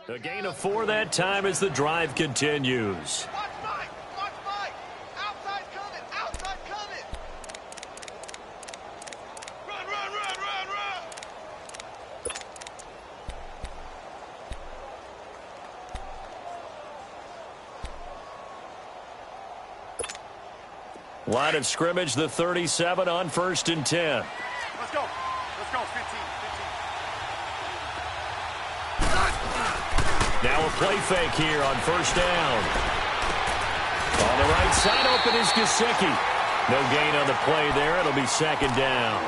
A gain of 4 that time as the drive continues. Watch Mike! Watch Mike! Outside coming! Outside coming! Run, run, run, run, run! Line of scrimmage, the 37 on 1st and 10. Let's go. Let's go. 15. Now a play fake here on 1st down. On the right side, open is Gesicki. No gain on the play there. It'll be 2nd down.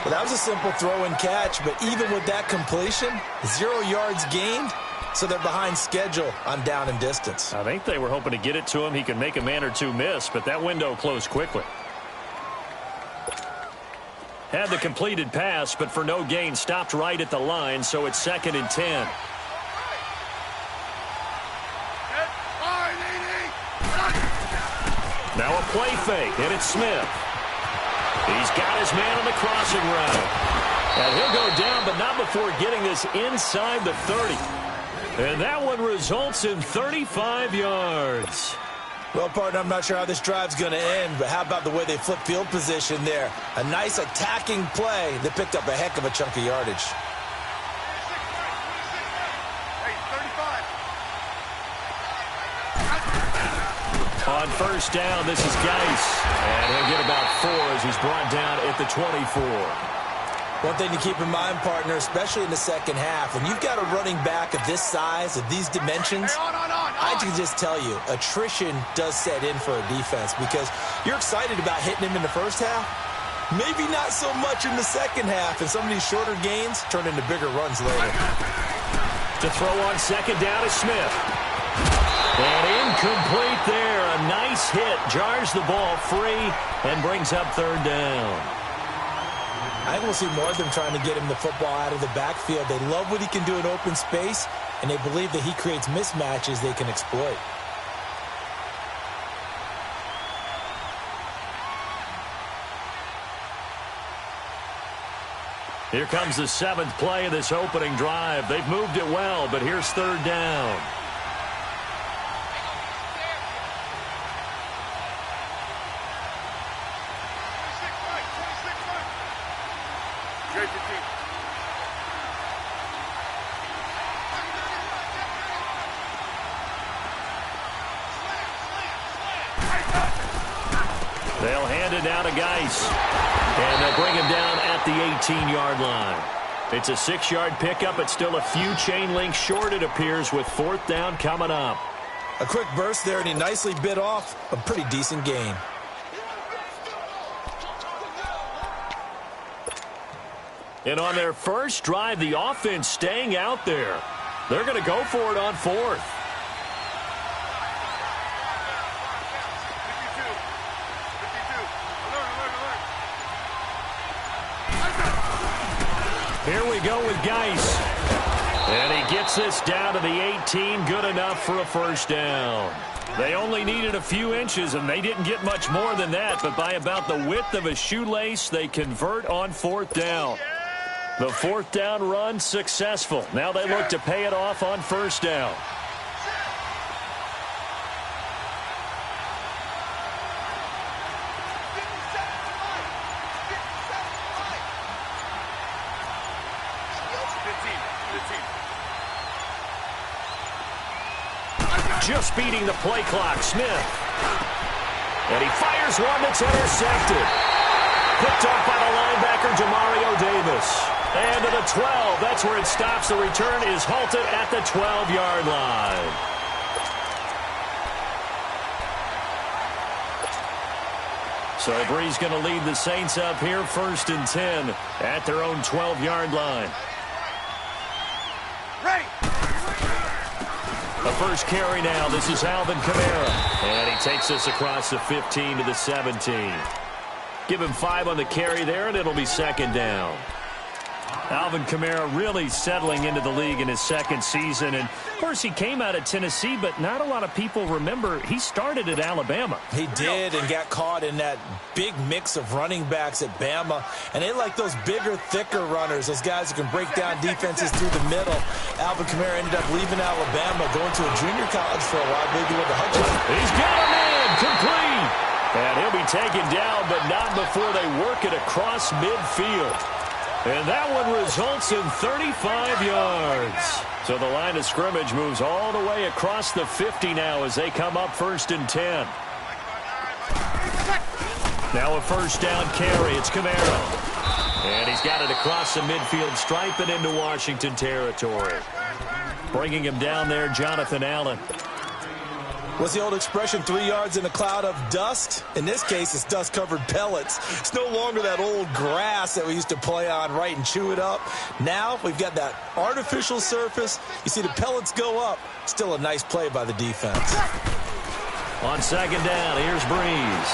Well, that was a simple throw and catch, but even with that completion, 0 yards gained, so they're behind schedule on down and distance. I think they were hoping to get it to him. He can make a man or two miss, but that window closed quickly. Had the completed pass, but for no gain, stopped right at the line, so it's 2nd and 10. Now a play fake, and it's Smith. He's got his man on the crossing route. And he'll go down, but not before getting this inside the 30. And that one results in 35 yards. Well, partner, I'm not sure how this drive's going to end, but how about the way they flip field position there? A nice attacking play that picked up a heck of a chunk of yardage. On 1st down, this is Geis. And he'll get about 4 as he's brought down at the 24. One thing to keep in mind, partner, especially in the second half, when you've got a running back of this size, of these dimensions, I can just tell you, attrition does set in for a defense because you're excited about hitting him in the first half. Maybe not so much in the second half, and some of these shorter gains turn into bigger runs later. To throw on 2nd down is Smith. And incomplete there. A nice hit. Jars the ball free and brings up 3rd down. I think we'll see more of them trying to get him the football out of the backfield. They love what he can do in open space, and they believe that he creates mismatches they can exploit. Here comes the 7th play of this opening drive. They've moved it well, but here's 3rd down. They'll hand it down to Geis. And they'll bring him down at the 18-yard line. It's a 6-yard pickup. It's still a few chain links short, it appears, with 4th down coming up. A quick burst there, and he nicely bit off a pretty decent gain. And on their first drive, the offense staying out there. They're going to go for it on 4th. Here we go with Geis. And he gets this down to the 18. Good enough for a 1st down. They only needed a few inches, and they didn't get much more than that. But by about the width of a shoelace, they convert on 4th down. The 4th down run successful. Now they look to pay it off on 1st down. Just beating the play clock, Smith. And he fires one that's intercepted. Picked off by the linebacker, Demario Davis. And to the 12, that's where it stops. The return is halted at the 12-yard line. So Bree's going to lead the Saints up here, 1st and 10 at their own 12-yard line. The first carry now. This is Alvin Kamara. And he takes this across the 15 to the 17. Give him 5 on the carry there, and it'll be 2nd down. Alvin Kamara really settling into the league in his second season. And, of course, he came out of Tennessee, but not a lot of people remember he started at Alabama. He did, and got caught in that big mix of running backs at Bama. And they like those bigger, thicker runners, those guys who can break down defenses through the middle. Alvin Kamara ended up leaving Alabama, going to a junior college for a while, maybe with the Hutchinson. He's got a man, complete. And he'll be taken down, but not before they work it across midfield. And that one results in 35 yards. So the line of scrimmage moves all the way across the 50 now as they come up 1st and 10. Now a first down carry. It's Kamara. And he's got it across the midfield stripe and into Washington territory. Bringing him down there, Jonathan Allen. What's the old expression, 3 yards in a cloud of dust? In this case, it's dust-covered pellets. It's no longer that old grass that we used to play on, right, and chew it up. Now we've got that artificial surface. You see the pellets go up. Still a nice play by the defense. On second down, here's Breeze.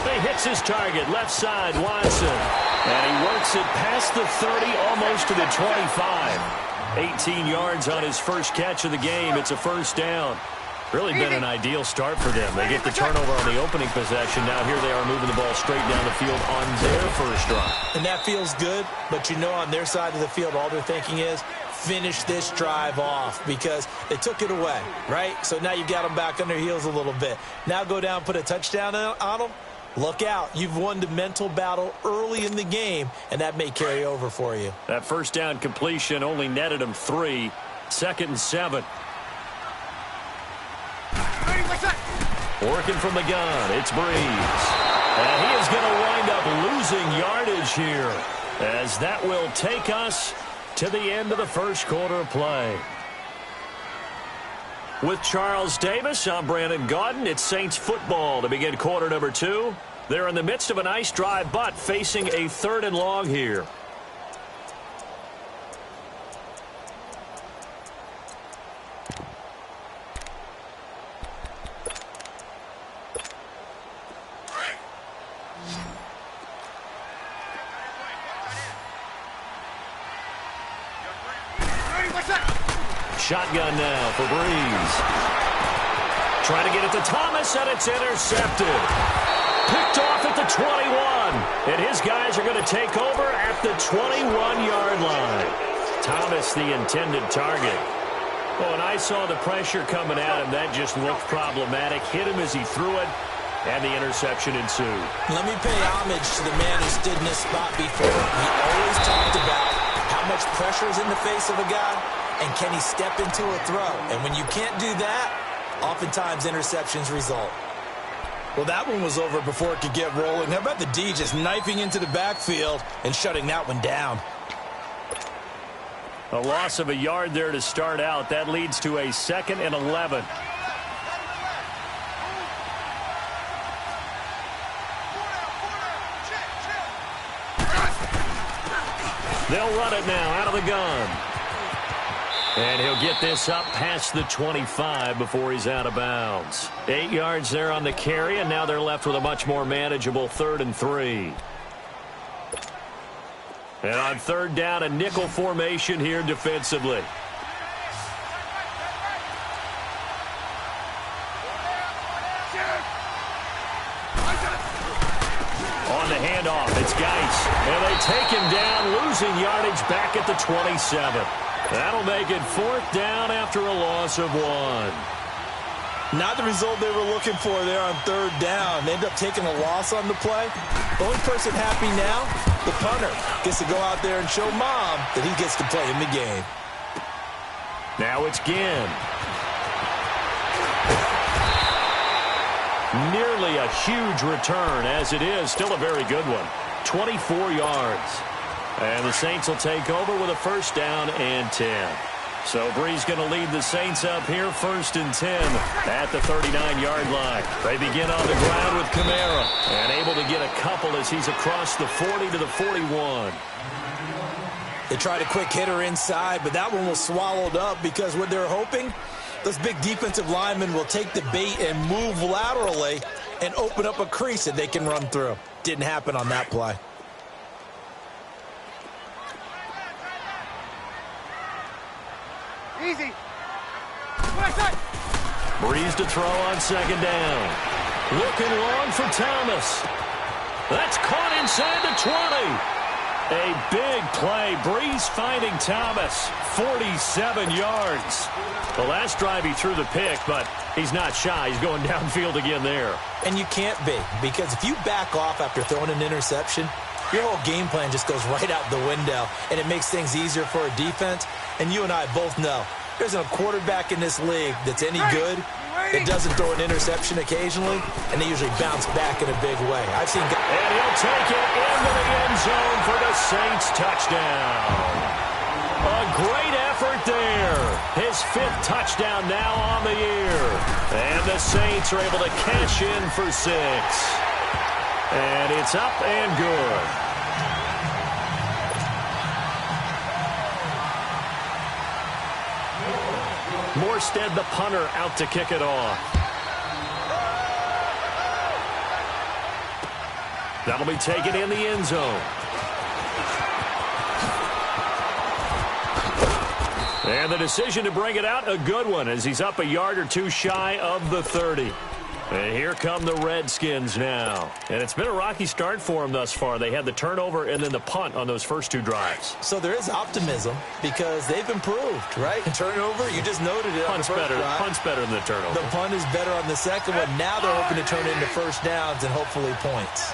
He hits his target, left side, Watson. And he works it past the 30, almost to the 25. 18 yards on his first catch of the game. It's a first down. Really been an ideal start for them. They get the turnover on the opening possession. Now here they are moving the ball straight down the field on their first drive. And that feels good, but you know on their side of the field, all they're thinking is, finish this drive off because they took it away, right? So now you've got them back on their heels a little bit. Now go down, put a touchdown on them. Look out. You've won the mental battle early in the game, and that may carry over for you. That first down completion only netted them 3. 2nd and 7. Working from the gun, it's Breeze. And he is going to wind up losing yardage here as that will take us to the end of the first quarter of play. With Charles Davis, I'm Brandon Gaudin. It's Saints football to begin quarter number 2. They're in the midst of a nice drive, but facing a 3rd and long here. Shotgun now for Breeze. Trying to get it to Thomas, and it's intercepted. Picked off at the 21. And his guys are going to take over at the 21-yard line. Thomas, the intended target. Oh, and I saw the pressure coming at him. That just looked problematic. Hit him as he threw it, and the interception ensued. Let me pay homage to the man who stood in this spot before. He always talked about how much pressure is in the face of a guy, and can he step into a throw? And when you can't do that, oftentimes interceptions result. Well, that one was over before it could get rolling. How about the D just knifing into the backfield and shutting that one down? A loss of a yard there to start out. That leads to a 2nd and 11. They'll run it now out of the gun. And he'll get this up past the 25 before he's out of bounds. 8 yards there on the carry, and now they're left with a much more manageable 3rd and 3. And on 3rd down, a nickel formation here defensively. On the handoff, it's Geis. And they take him down, losing yardage back at the 27. That'll make it 4th down after a loss of 1. Not the result they were looking for there on 3rd down. They end up taking a loss on the play. The only person happy now, the punter, gets to go out there and show Mom that he gets to play in the game. Now it's Ginn. Nearly a huge return, as it is. Still a very good one. 24 yards. And the Saints will take over with a 1st down and 10. So Breeze going to lead the Saints up here 1st and 10 at the 39-yard line. They begin on the ground with Kamara and able to get a couple as he's across the 40 to the 41. They tried a quick hitter inside, but that one was swallowed up because what they're hoping, those big defensive linemen will take the bait and move laterally and open up a crease that they can run through. Didn't happen on that play. Easy. Breeze to throw on second down. Looking long for Thomas. That's caught inside the 20. A big play. Breeze finding Thomas. 47 yards. The last drive he threw the pick, but he's not shy. He's going downfield again there. And you can't be, because if you back off after throwing an interception, your whole game plan just goes right out the window, and it makes things easier for a defense. And you and I both know there's a quarterback in this league that's any good that doesn't throw an interception occasionally, and they usually bounce back in a big way. I've seen guys. And he'll take it into the end zone for the Saints touchdown. A great effort there. His 5th touchdown now on the year. And the Saints are able to cash in for 6. And it's up and good. Morstead, the punter, out to kick it off. That'll be taken in the end zone. And the decision to bring it out, a good one, as he's up a yard or two shy of the 30. And here come the Redskins now. And it's been a rocky start for them thus far. They had the turnover and then the punt on those first 2 drives. So there is optimism because they've improved, right? Turnover, you just noted it. Punt's better. Punt's better than the turnover. The punt is better on the second one. Now they're hoping to turn it into first downs and hopefully points.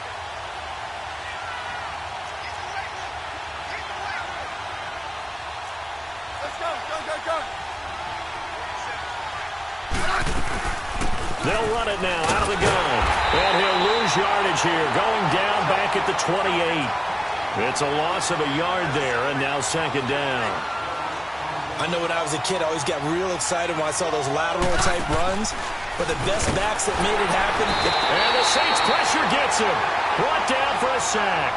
They'll run it now out of the gun. And he'll lose yardage here. Going down back at the 28. It's a loss of a yard there, and now second down. I know when I was a kid, I always got real excited when I saw those lateral-type runs. But the best backs that made it happen. And the Saints pressure gets him. Brought down for a sack.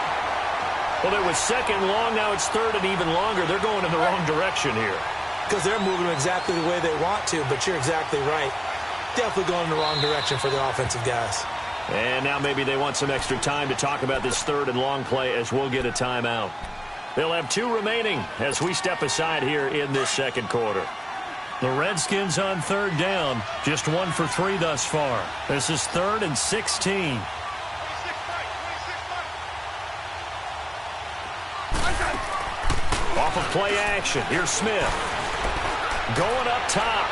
Well, it was second long. Now it's third and even longer. They're going in the wrong direction here. Because they're moving exactly the way they want to, but you're exactly right. Definitely going in the wrong direction for the offensive guys. And now maybe they want some extra time to talk about this third and long play as we'll get a timeout. They'll have 2 remaining as we step aside here in this second quarter. The Redskins on third down, just 1 for 3 thus far. This is 3rd and 16. Off of play action, here's Smith. Going up top.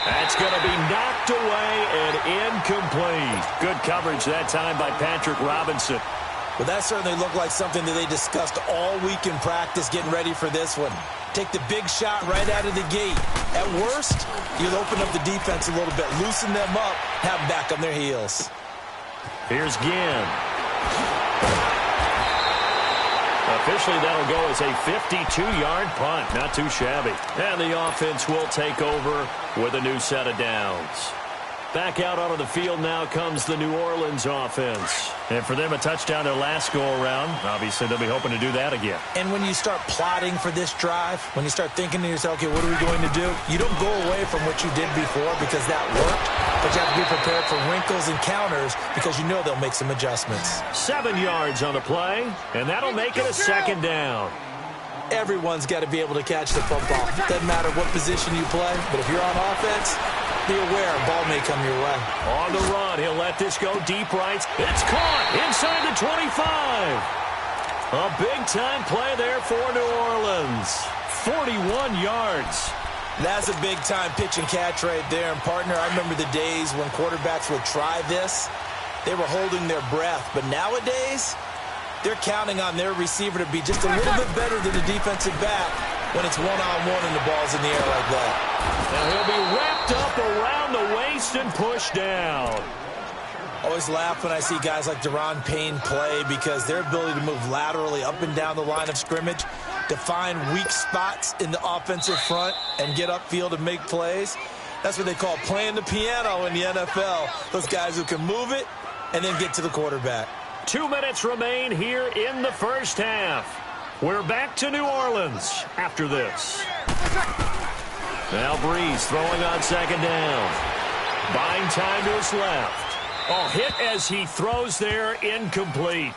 That's going to be knocked away and incomplete. Good coverage that time by Patrick Robinson. Well, that certainly looked like something that they discussed all week in practice getting ready for this one. Take the big shot right out of the gate. At worst, you'll open up the defense a little bit, loosen them up, have them back on their heels. Here's Ginn. Officially, that'll go as a 52-yard punt. Not too shabby. And the offense will take over with a new set of downs. Back out onto the field now comes the New Orleans offense. And for them, a touchdown their last go-around. Obviously, they'll be hoping to do that again. And when you start plotting for this drive, when you start thinking to yourself, okay, what are we going to do? You don't go away from what you did before because that worked. But you have to be prepared for wrinkles and counters because you know they'll make some adjustments. 7 yards on the play, and that'll make it a second down. Everyone's got to be able to catch the football. Doesn't matter what position you play, but if you're on offense, be aware a ball may come your way. On the run, he'll let this go deep right. It's caught inside the 25. A big-time play there for New Orleans. 41 yards. That's a big-time pitch and catch right there. And, partner, I remember the days when quarterbacks would try this. They were holding their breath. But nowadays, they're counting on their receiver to be just a little bit better than the defensive back when it's one-on-one and the ball's in the air like that. Now he'll be wrapped up around the waist and pushed down. Always laugh when I see guys like Daron Payne play because their ability to move laterally up and down the line of scrimmage, to find weak spots in the offensive front and get upfield and make plays. That's what they call playing the piano in the NFL. Those guys who can move it and then get to the quarterback. 2 minutes remain here in the first half. We're back to New Orleans after this. Now Breeze throwing on second down. Buying time to his left. Oh, hit as he throws there, incomplete.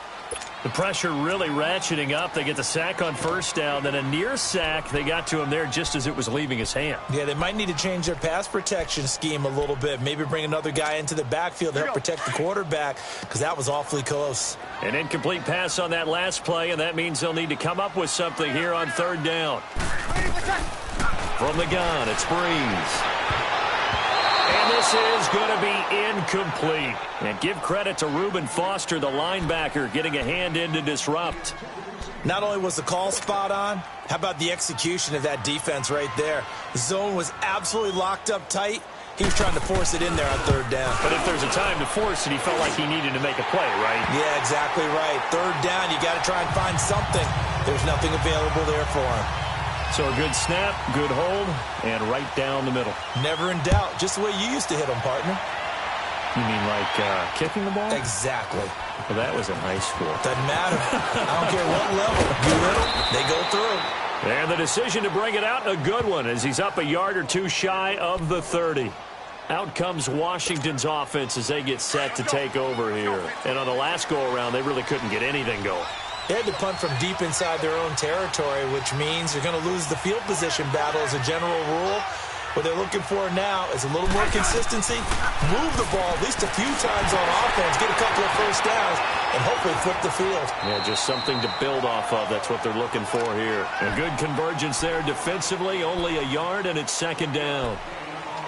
The pressure really ratcheting up. They get the sack on first down, then a near sack. They got to him there just as it was leaving his hand. Yeah, they might need to change their pass protection scheme a little bit. Maybe bring another guy into the backfield to help protect the quarterback, because that was awfully close. An incomplete pass on that last play, and that means they'll need to come up with something here on third down. From the gun, it's Breeze. And this is going to be incomplete. And give credit to Reuben Foster, the linebacker, getting a hand in to disrupt. Not only was the call spot on, how about the execution of that defense right there? The zone was absolutely locked up tight. He was trying to force it in there on third down. But if there's a time to force it, he felt like he needed to make a play, right? Yeah, exactly right. Third down, you got to try and find something. There's nothing available there for him. So a good snap, good hold, and right down the middle. Never in doubt. Just the way you used to hit them, partner. You mean like kicking the ball? Exactly. Well, that was in high school. Doesn't matter. I don't care what level. You hit them, they go through. And the decision to bring it out, a good one, as he's up a yard or two shy of the 30. Out comes Washington's offense as they get set to take over here. And on the last go-around, they really couldn't get anything going. They had to punt from deep inside their own territory, which means they're going to lose the field position battle as a general rule. What they're looking for now is a little more consistency, move the ball at least a few times on offense, get a couple of first downs, and hopefully flip the field. Yeah, just something to build off of. That's what they're looking for here. A good convergence there defensively, only a yard, and it's second down.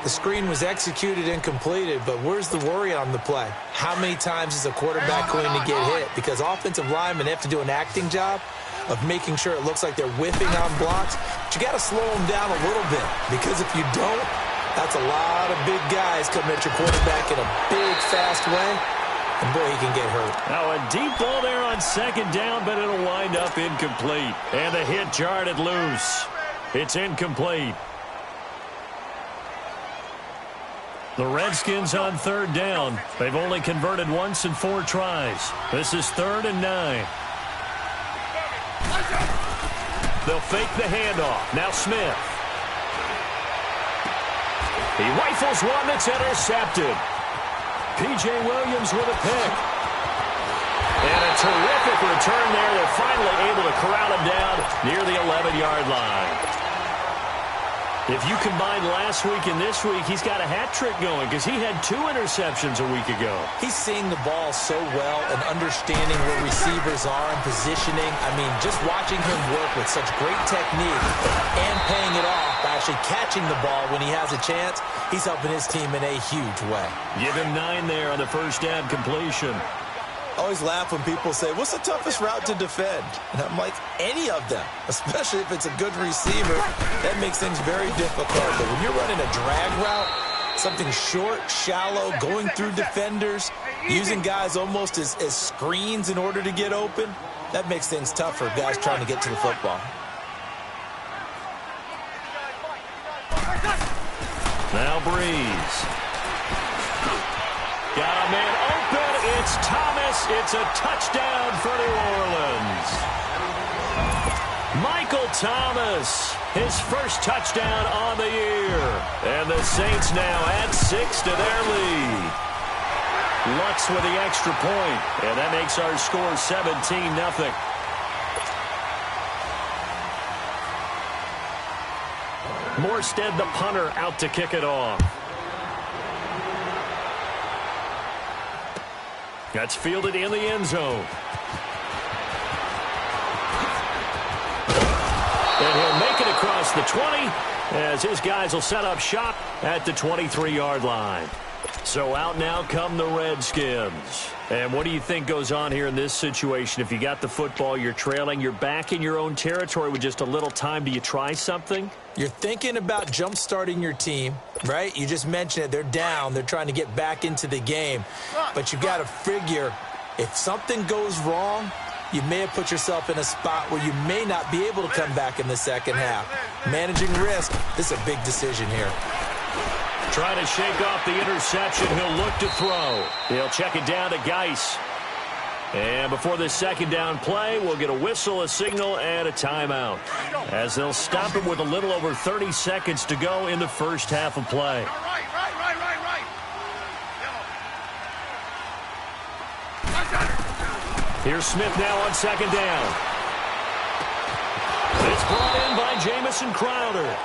The screen was executed and completed, but where's the worry on the play? How many times is a quarterback going to get hit? Because offensive linemen have to do an acting job of making sure it looks like they're whiffing on blocks. But you got to slow them down a little bit, because if you don't, that's a lot of big guys coming at your quarterback in a big, fast way. And boy, he can get hurt. Now a deep ball there on second down, but it'll wind up incomplete. And the hit jarred it loose. It's incomplete. The Redskins on third down. They've only converted once in 4 tries. This is 3rd and 9. They'll fake the handoff. Now Smith. He rifles one that's intercepted. P.J. Williams with a pick. And a terrific return there. They're finally able to corral him down near the 11-yard line. If you combine last week and this week, he's got a hat trick going because he had 2 interceptions a week ago. He's seeing the ball so well and understanding where receivers are and positioning. I mean, just watching him work with such great technique and paying it off by actually catching the ball when he has a chance, he's helping his team in a huge way. Give him 9 there on the first down completion. I always laugh when people say, what's the toughest route to defend? And I'm like, any of them, especially if it's a good receiver. That makes things very difficult. But when you're running a drag route, something short, shallow, going through defenders, using guys almost as screens in order to get open, that makes things tough for guys trying to get to the football. Now Breeze. Got a man open. It's Thomas. It's a touchdown for New Orleans. Michael Thomas, his first touchdown on the year. And the Saints now add 6 to their lead. Lutz with the extra point. And that makes our score 17-0. Morstead, the punter, out to kick it off. That's fielded in the end zone. And he'll make it across the 20 as his guys will set up shop at the 23-yard line. So out now come the Redskins. And what do you think goes on here in this situation? If you got the football, you're trailing, you're back in your own territory with just a little time. Do you try something? You're thinking about jump-starting your team, right? You just mentioned it. They're down. They're trying to get back into the game. But you've got to figure if something goes wrong, you may have put yourself in a spot where you may not be able to come back in the second half. Managing risk, this is a big decision here. Trying to shake off the interception. He'll look to throw. He'll check it down to Geis. And before this second down play, we'll get a whistle, a signal, and a timeout, as they'll stop it with a little over 30 seconds to go in the first half of play. Here's Smith now on second down. It's brought in by Jamison Crowder.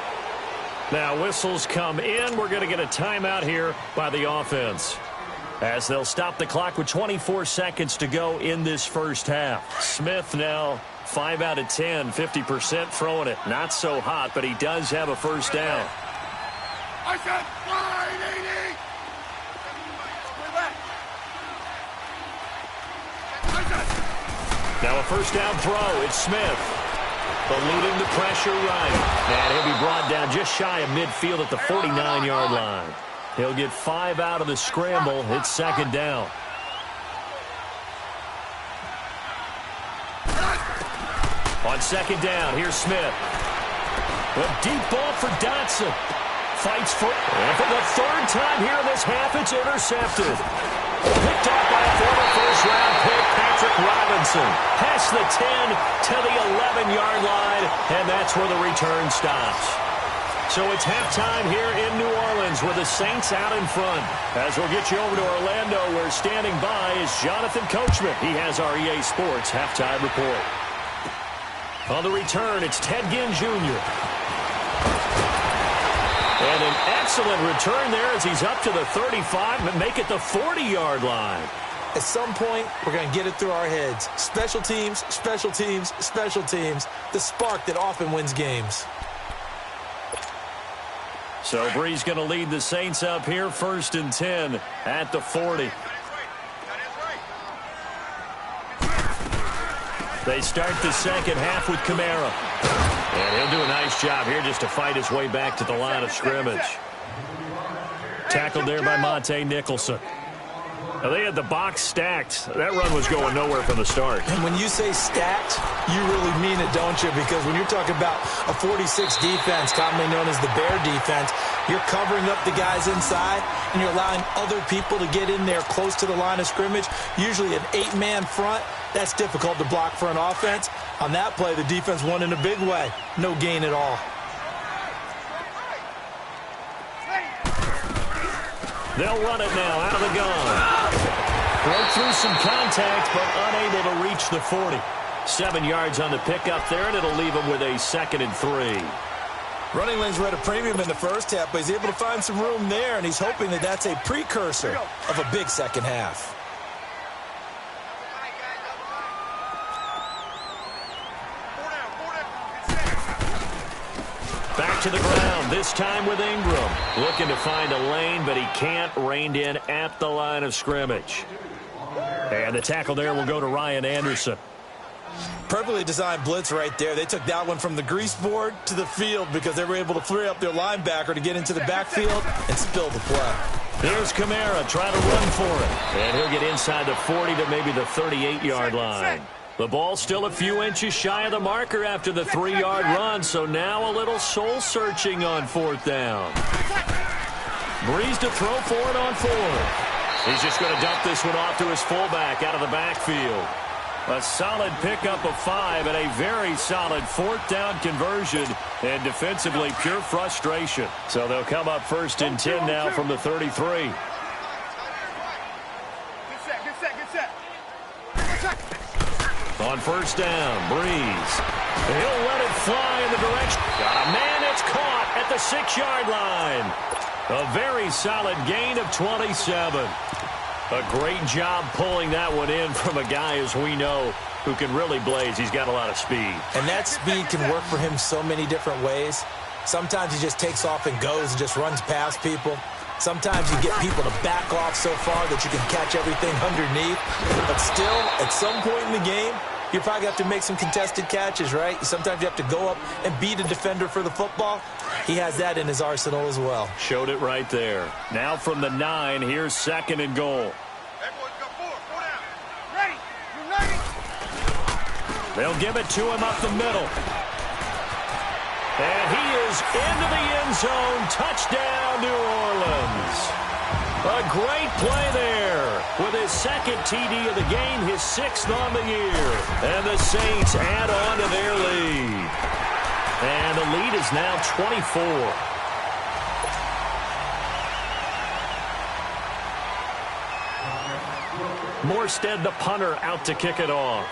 Now whistles come in. We're going to get a timeout here by the offense, as they'll stop the clock with 24 seconds to go in this first half. Smith now 5 out of 10, 50% throwing it. Not so hot, but he does have a first down. I said 580. Now a first down throw. It's Smith. Eluding the pressure right. And he'll be brought down just shy of midfield at the 49-yard line. He'll get 5 out of the scramble. It's second down. On second down, here's Smith. A deep ball for Dotson. Fights for it. And for the third time here in this half, it's intercepted. Picked off by a former first-round pick, Patrick Robinson. Past the 10 to the 11-yard line, and that's where the return stops. So it's halftime here in New Orleans with the Saints out in front. As we'll get you over to Orlando, where standing by is Jonathan Coachman. He has our EA Sports halftime report. On the return, it's Ted Ginn Jr. And an excellent return there as he's up to the 35 and make it the 40-yard line. At some point, we're going to get it through our heads. Special teams, special teams, special teams. The spark that often wins games. So Brees going to lead the Saints up here, 1st and 10 at the 40. They start the second half with Kamara. And he'll do a nice job here just to fight his way back to the line of scrimmage. Tackled there by Monte Nicholson. Now they had the box stacked. That run was going nowhere from the start. And when you say stacked, you really mean it, don't you? Because when you're talking about a 46 defense, commonly known as the Bear defense, you're covering up the guys inside, and you're allowing other people to get in there close to the line of scrimmage, usually an 8-man front. That's difficult to block for an offense. On that play, the defense won in a big way. No gain at all. They'll run it now out of the gun. Broke through some contact, but unable to reach the 40. 7 yards on the pickup there, and it'll leave him with a 2nd and 3. Running lanes were at a premium in the first half, but he's able to find some room there, and he's hoping that that's a precursor of a big second half. Back to the ground, this time with Ingram. Looking to find a lane, but he can't. Reined in at the line of scrimmage. And the tackle there will go to Ryan Anderson. Perfectly designed blitz right there. They took that one from the grease board to the field because they were able to free up their linebacker to get into the backfield and spill the play. Here's Kamara trying to run for it. And he'll get inside the 40 to maybe the 38-yard line. The ball still a few inches shy of the marker after the 3-yard run, so now a little soul-searching on 4th down. Brees to throw for it on 4th. He's just going to dump this one off to his fullback out of the backfield. A solid pickup of 5 and a very solid 4th down conversion, and defensively pure frustration. So they'll come up 1st and 10 now from the 33. On 1st down, Brees. He'll let it fly in the direction. Got a man that's caught at the 6-yard line. A very solid gain of 27. A great job pulling that one in from a guy, as we know, who can really blaze. He's got a lot of speed. And that speed can work for him so many different ways. Sometimes he just takes off and goes and just runs past people. Sometimes you get people to back off so far that you can catch everything underneath. But still, at some point in the game, you probably have to make some contested catches, right? Sometimes you have to go up and beat a defender for the football. He has that in his arsenal as well. Showed it right there. Now from the 9, here's 2nd and goal. They'll give it to him up the middle. And he is into the end zone. Touchdown, New Orleans. A great play there with his 2nd TD of the game, his 6th on the year. And the Saints add on to their lead. And the lead is now 24. Morstead, the punter, out to kick it off.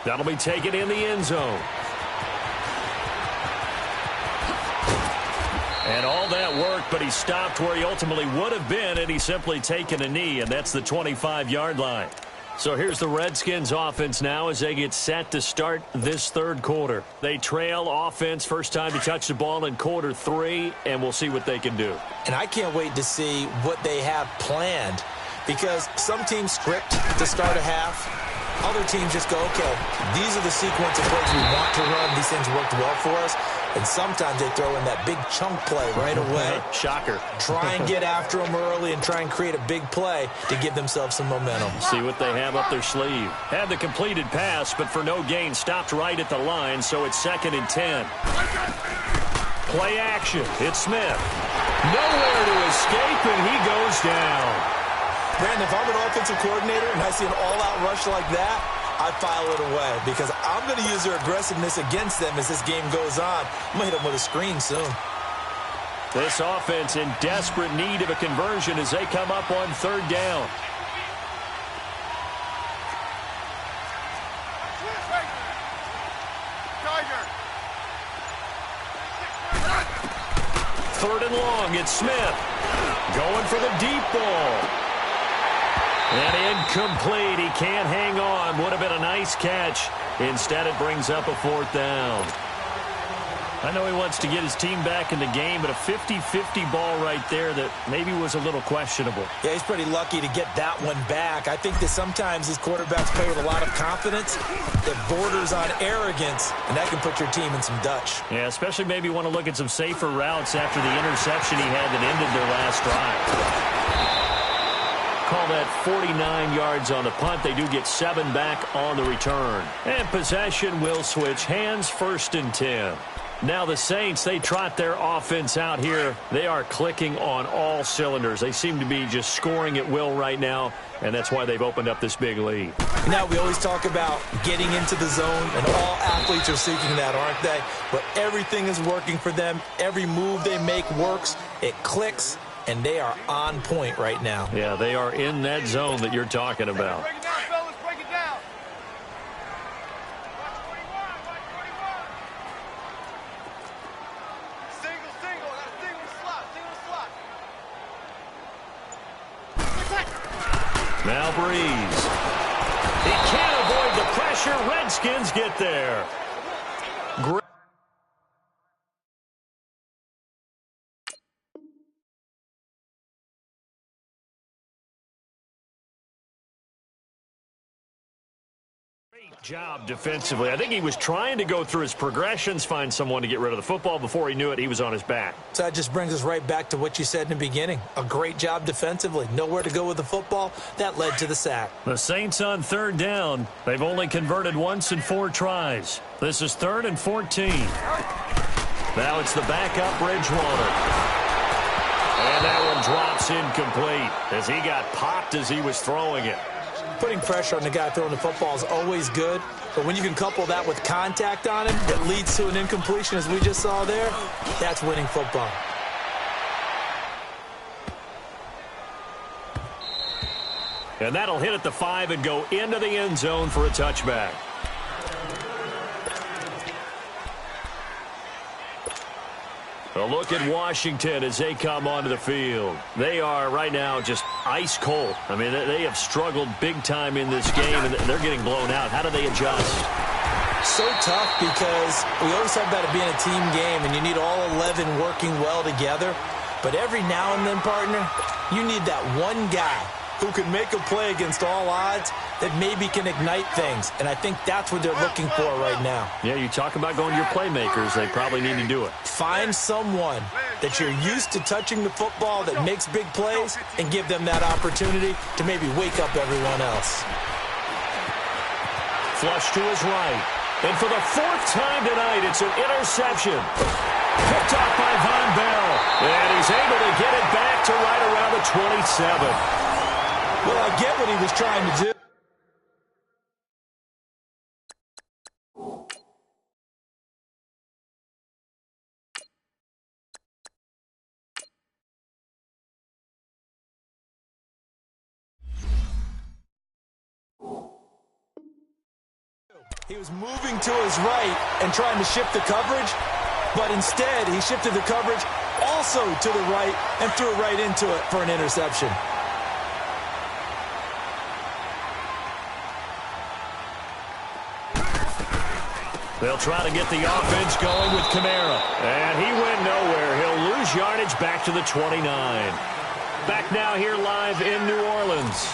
That'll be taken in the end zone. And all that work, but he stopped where he ultimately would have been, and he's simply taken a knee, and that's the 25-yard line. So here's the Redskins offense now as they get set to start this third quarter. They trail offense, first time to touch the ball in quarter 3, and we'll see what they can do. And I can't wait to see what they have planned, because some teams script to start a half. Other teams just go, okay, these are the sequence of plays we want to run. These things worked well for us. And sometimes they throw in that big chunk play right away. Shocker. Try and get after them early and try and create a big play to give themselves some momentum. See what they have up their sleeve. Had the completed pass, but for no gain, stopped right at the line, so it's 2nd and 10. Play action. It's Smith. Nowhere to escape, and he goes down. Brandon, if I'm an offensive coordinator and I see an all-out rush like that, I file it away because I'm going to use their aggressiveness against them as this game goes on. I'm going to hit them with a screen soon. This offense in desperate need of a conversion as they come up on 3rd down. Third and long, it's Smith. Going for the deep ball. And incomplete. He can't hang on. Would have been a nice catch. Instead, it brings up a 4th down. I know he wants to get his team back in the game, but a 50-50 ball right there that maybe was a little questionable. Yeah, he's pretty lucky to get that one back. I think that sometimes these quarterbacks play with a lot of confidence that borders on arrogance, and that can put your team in some Dutch. Yeah, especially maybe want to look at some safer routes after the interception he had that ended their last drive. Call that 49 yards on the punt. They do get 7 back on the return. And possession will switch hands, 1st and 10. Now the Saints, they trot their offense out here. They are clicking on all cylinders. They seem to be just scoring at will right now, and that's why they've opened up this big lead. Now, we always talk about getting into the zone, and all athletes are seeking that, aren't they? But everything is working for them. Every move they make works. It clicks. And they are on point right now. Yeah, they are in that zone that you're talking about. Break it down, fellas. Break it down. Single. Got a single slot. Now Breeze. He can't avoid the pressure. Redskins get there. Great. Job defensively. I think he was trying to go through his progressions, find someone to get rid of the football. Before he knew it, he was on his back. So that just brings us right back to what you said in the beginning. A great job defensively. Nowhere to go with the football. That led to the sack. The Saints on 3rd down. They've only converted once in 4 tries. This is 3rd and 14. Now it's the backup Bridgewater. And that one drops incomplete as he got popped as he was throwing it. Putting pressure on the guy throwing the football is always good, but when you can couple that with contact on him that leads to an incompletion, as we just saw there, that's winning football. And that'll hit at the 5 and go into the end zone for a touchback. A look at Washington as they come onto the field. They are right now just ice cold. I mean, they have struggled big time in this game, and they're getting blown out. How do they adjust? So tough because we always talk about it being a team game, and you need all 11 working well together. But every now and then, partner, you need that one guy who can make a play against all odds that maybe can ignite things. And I think that's what they're looking for right now. Yeah, you talk about going to your playmakers. They probably need to do it. Find someone that you're used to touching the football that makes big plays and give them that opportunity to maybe wake up everyone else. Flush to his right. And for the 4th time tonight, it's an interception. Picked off by Von Bell. And he's able to get it back to right around the 27. Well, I get what he was trying to do. He was moving to his right and trying to shift the coverage, but instead he shifted the coverage also to the right and threw it right into it for an interception. They'll try to get the offense going with Kamara. And he went nowhere. He'll lose yardage back to the 29. Back now here live in New Orleans.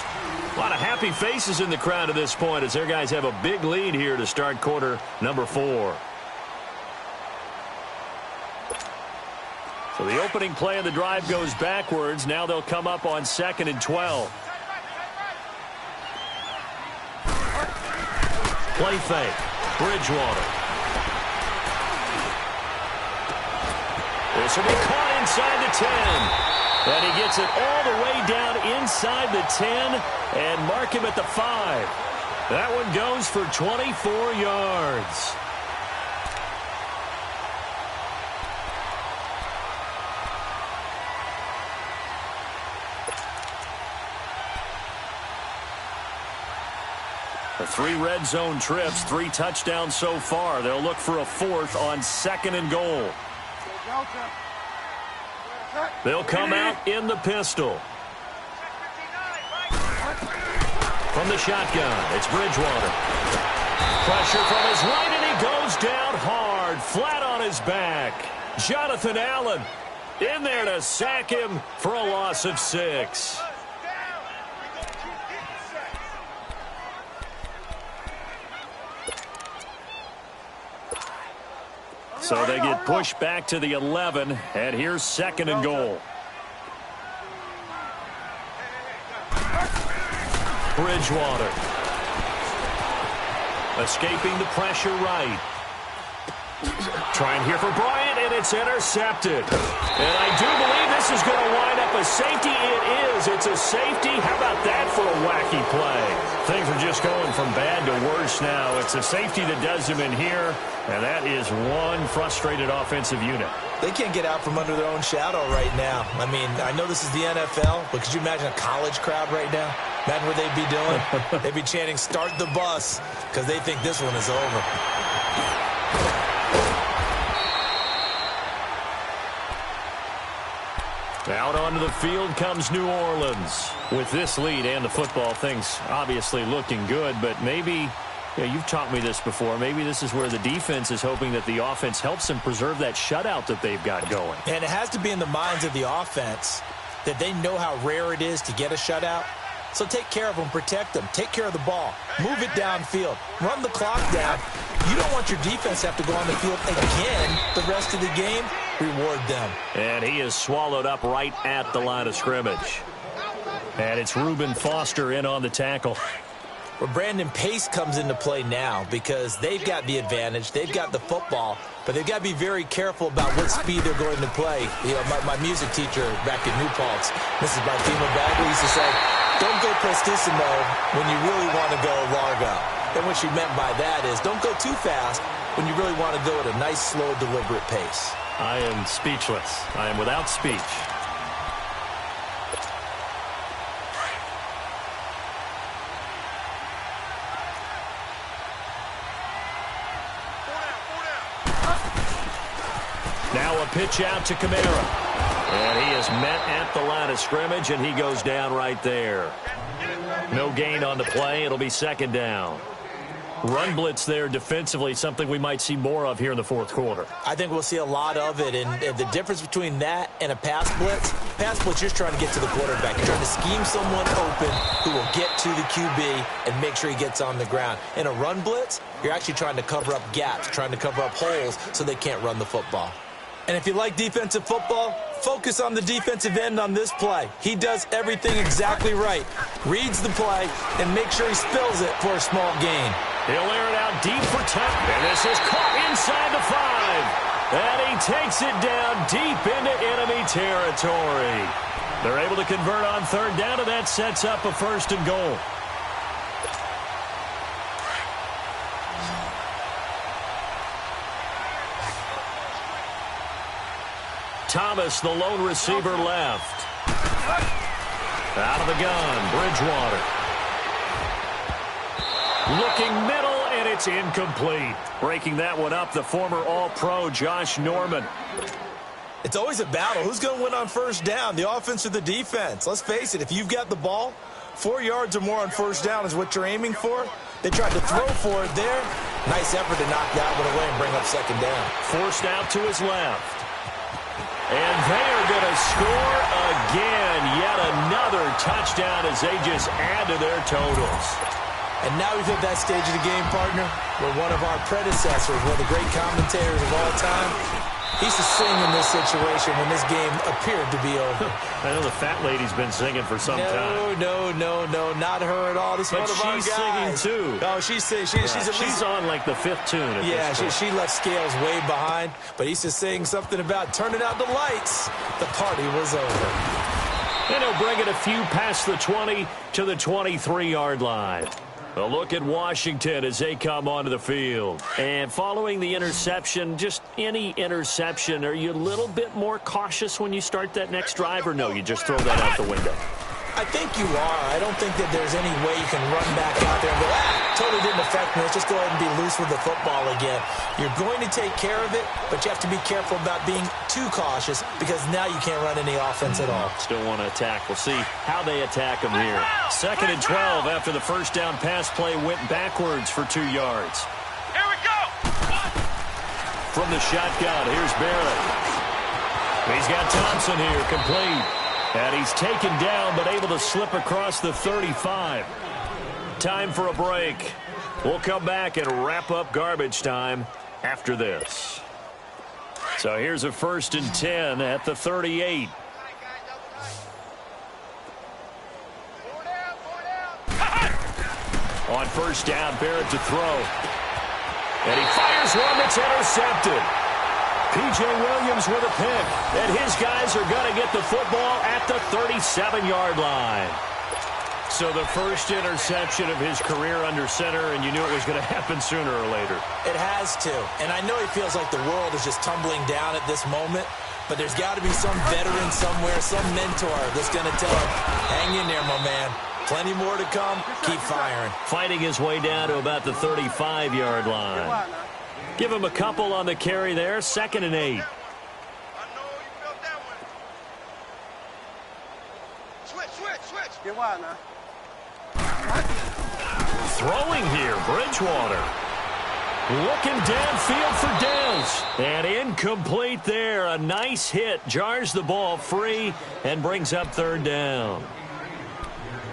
A lot of happy faces in the crowd at this point as their guys have a big lead here to start quarter number 4. So the opening play of the drive goes backwards. Now they'll come up on 2nd and 12. Play fake. Bridgewater. This will be caught inside the 10. And he gets it all the way down inside the 10 and mark him at the 5. That one goes for 24 yards. The 3 red zone trips, 3 touchdowns so far. They'll look for a 4th on 2nd and goal. They'll come out in the pistol. From the shotgun, it's Bridgewater. Pressure from his right, and he goes down hard, flat on his back. Jonathan Allen in there to sack him for a loss of 6. So they get pushed back to the 11, and here's 2nd and goal. Bridgewater. Escaping the pressure right. Trying here for Bryant, and it's intercepted. And I do believe this is going to wind up a safety. It is. It's a safety. How about that for a wacky play? Things are just going from bad to worse now. It's a safety that does him in here, and that is one frustrated offensive unit. They can't get out from under their own shadow right now. I mean, I know this is the NFL, but could you imagine a college crowd right now? Imagine what they'd be doing. They'd be chanting, "Start the bus," because they think this one is over. Out onto the field comes New Orleans. With this lead and the football, things obviously looking good, but maybe, you've taught me this before, maybe this is where the defense is hoping that the offense helps them preserve that shutout that they've got going. And it has to be in the minds of the offense that they know how rare it is to get a shutout. So take care of them, protect them, take care of the ball, move it downfield, run the clock down. You don't want your defense to have to go on the field again the rest of the game. Reward them. And he is swallowed up right at the line of scrimmage. And it's Reuben Foster in on the tackle. Well, Brandon, pace comes into play now because they've got the advantage. They've got the football, but they've got to be very careful about what speed they're going to play. You know, my music teacher back in New Paltz, Mrs. Martina Bagley, used to say, don't go prestissimo when you really want to go largo. And what she meant by that is don't go too fast when you really want to go at a nice, slow, deliberate pace. I am speechless. I am without speech. Now a pitch out to Kamara. And he is met at the line of scrimmage, and he goes down right there. No gain on the play. It'll be 2nd down. Run blitz there defensively, something we might see more of here in the 4th quarter. I think we'll see a lot of it, and the difference between that and a pass blitz, you're trying to get to the quarterback. You're trying to scheme someone open who will get to the QB and make sure he gets on the ground. In a run blitz, you're actually trying to cover up gaps, trying to cover up holes so they can't run the football. And if you like defensive football, focus on the defensive end on this play. He does everything exactly right. Reads the play and makes sure he spills it for a small gain. He'll air it out deep for touch. And this is caught inside the 5. And he takes it down deep into enemy territory. They're able to convert on 3rd down, and that sets up a 1st and goal. Thomas, the lone receiver, left. Out of the gun, Bridgewater. Looking middle, and it's incomplete. Breaking that one up, the former All-Pro Josh Norman. It's always a battle. Who's going to win on first down, the offense or the defense? Let's face it, if you've got the ball, 4 yards or more on first down is what you're aiming for. They tried to throw for it there. Nice effort to knock that one away and bring up second down. Forced out to his left. And they are going to score again. Yet another touchdown as they just add to their totals. And now we've hit that stage of the game, partner, where one of our predecessors, one of the great commentators of all time, he used to sing in this situation when this game appeared to be over. I know the fat lady's been singing for some time. No, not her at all. This is one of our guys. She's singing too. Oh, she's on like the fifth tune. She left Scales way behind, but he used to sing something about turning out the lights. The party was over. And he'll bring it a few past the 20 to the 23-yard line. A look at Washington as they come onto the field. And following the interception, just any interception, are you a little bit more cautious when you start that next drive, or no, you just throw that out the window? I think you are. I don't think that there's any way you can run back out there and go, totally didn't affect me. Let's just go ahead and be loose with the football again. You're going to take care of it, but you have to be careful about being too cautious because now you can't run any offense at all. Still want to attack. We'll see how they attack them here. 2nd and 12 after the first down pass play went backwards for 2 yards. Here we go. From the shotgun, here's Barrett. He's got Thompson here, complete. And he's taken down, but able to slip across the 35. Time for a break. We'll come back and wrap up garbage time after this. So here's a 1st and 10 at the 38. On first down, Barrett to throw. And he fires one that's intercepted. P.J. Williams with a pick. And his guys are going to get the football at the 37-yard line. So the first interception of his career under center, and you knew it was going to happen sooner or later. It has to. And I know he feels like the world is just tumbling down at this moment, but there's got to be some veteran somewhere, some mentor that's going to tell him, hang in there, my man. Plenty more to come. Keep firing. Fighting his way down to about the 35-yard line. Give him a couple on the carry there. 2nd and 8. I know you felt that one. Switch. Get wide now. Throwing here, Bridgewater. Looking downfield for Dez. And incomplete there. A nice hit. Jars the ball free and brings up 3rd down.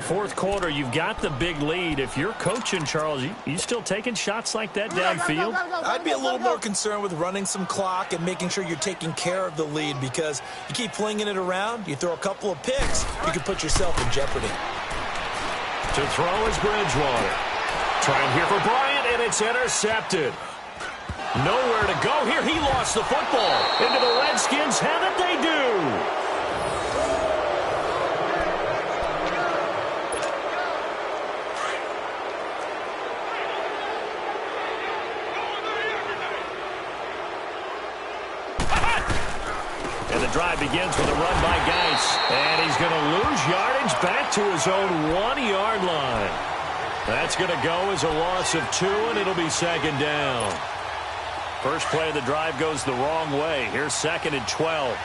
4th quarter, you've got the big lead. If you're coaching, Charles, you still taking shots like that downfield? I'd be a little more concerned with running some clock and making sure you're taking care of the lead because you keep flinging it around, you throw a couple of picks, you can put yourself in jeopardy. To throw is Bridgewater. Trying here for Bryant, and it's intercepted. Nowhere to go here. He lost the football. Into the Redskins' hand, and they do. Drive begins with a run by Geis, and he's going to lose yardage back to his own 1-yard line. That's going to go as a loss of 2, and it'll be 2nd down. First play of the drive goes the wrong way. Here's 2nd and 12.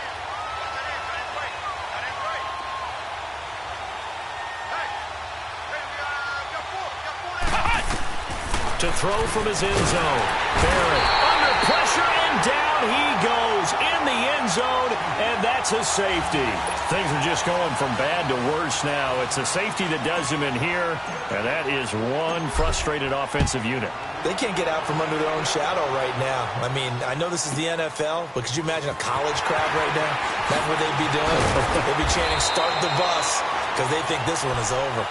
To throw from his end zone. Barrett under pressure, and down he goes in the end zone, and that's a safety. Things are just going from bad to worse now. It's a safety that does him in here, and that is one frustrated offensive unit. They can't get out from under their own shadow right now. I mean, I know this is the NFL, but could you imagine a college crowd right now? That's what they'd be doing. They'd be chanting, start the bus, because they think this one is over.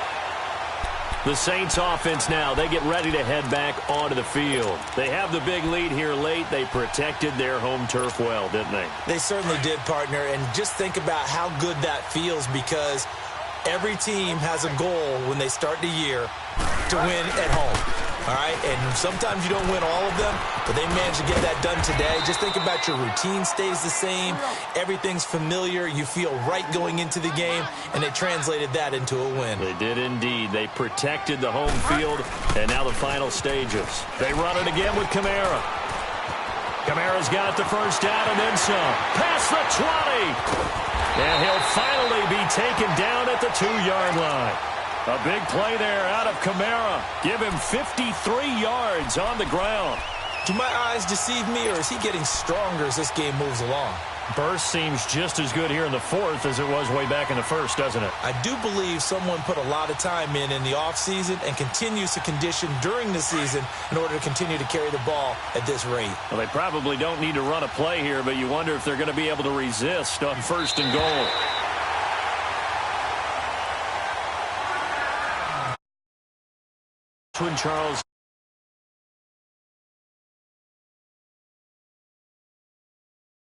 The Saints offense now, they get ready to head back onto the field. They have the big lead here late. They protected their home turf well, didn't they? They certainly did, partner. And just think about how good that feels because every team has a goal when they start the year to win at home. All right, and sometimes you don't win all of them, but they managed to get that done today. Just think about your routine stays the same. Everything's familiar. You feel right going into the game, and they translated that into a win. They did indeed. They protected the home field, and now the final stages. They run it again with Kamara. Kamara's got the first down and then some. Past the 20. And he'll finally be taken down at the 2-yard line. A big play there out of Kamara. Give him 53 yards on the ground. Do my eyes deceive me, or is he getting stronger as this game moves along? Burst seems just as good here in the fourth as it was way back in the first, doesn't it? I do believe someone put a lot of time in the offseason and continues to condition during the season in order to continue to carry the ball at this rate. Well, they probably don't need to run a play here, but you wonder if they're going to be able to resist on 1st and goal. Twin Charles